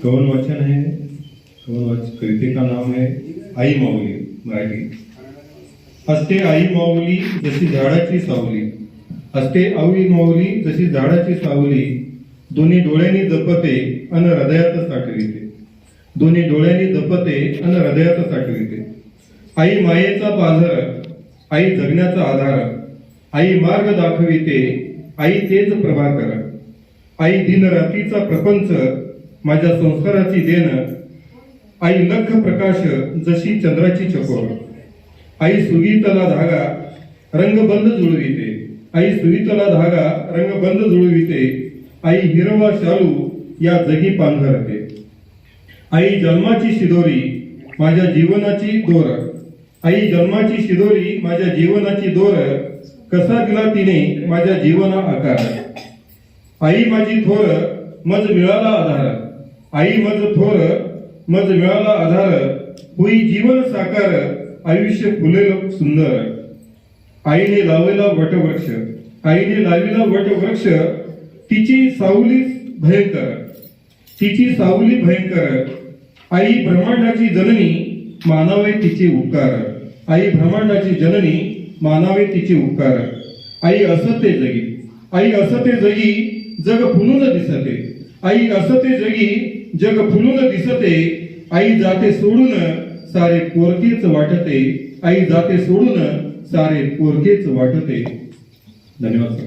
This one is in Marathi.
कवन वाचन है, कविते का नाम है आई माऊली मराठी। असते आई माऊली जशी झाडाची सावली, असते आई माऊली जशी झाडाची सावली, दोन्ही डोळ्यांनी जपते अन हृदयात साठविते, दोन्ही डोळ्यांनी जपते अन हृदयात साठविते। आई मायेचा पाझर, आई जगण्याचा आधार, आई मार्ग दाखविते, आई तेज प्रभाकर, आई दिन रात्रीचा प्रपंच, माझ्या संस्काराची देण, आई लख प्रकाश जशी चंद्राची चकोर, आई सुगीतला धागा रंगबंद जुळविते, आई सुगीतला धागा रंगबंद जुळविते, आई हिरवा शालू या जगी पांघरते, आई जन्माची शिदोरी माझ्या जीवनाची दोर, आई जन्माची शिदोरी माझ्या जीवनाची दोर, कसा दिला तिने माझ्या जीवना आकार, आई माझी थोर मज मिळाला आधार, आई मज थोर मज मिळाला आधार, होई जीवन साकार आयुष्य फुलेल सुंदर। आईने लावलेला वटवृक्ष, आईने लावलेला वटवृक्ष, तिची सावली भयंकर, तिची सावली भयंकर, आई ब्रह्मांडाची जननी मानावे तिचे उपकार, आई ब्रह्मांडाची जननी मानावे तिचे उपकार। आई असते जगी, आई असते जगी जग फुलून दिसते, आई असते जगी जग फुलून दिसते, आई जाते सोडून सारे पोरकेच वाटते, आई जाते सोडून सारे पोरकेच वाटते। धन्यवाद सर।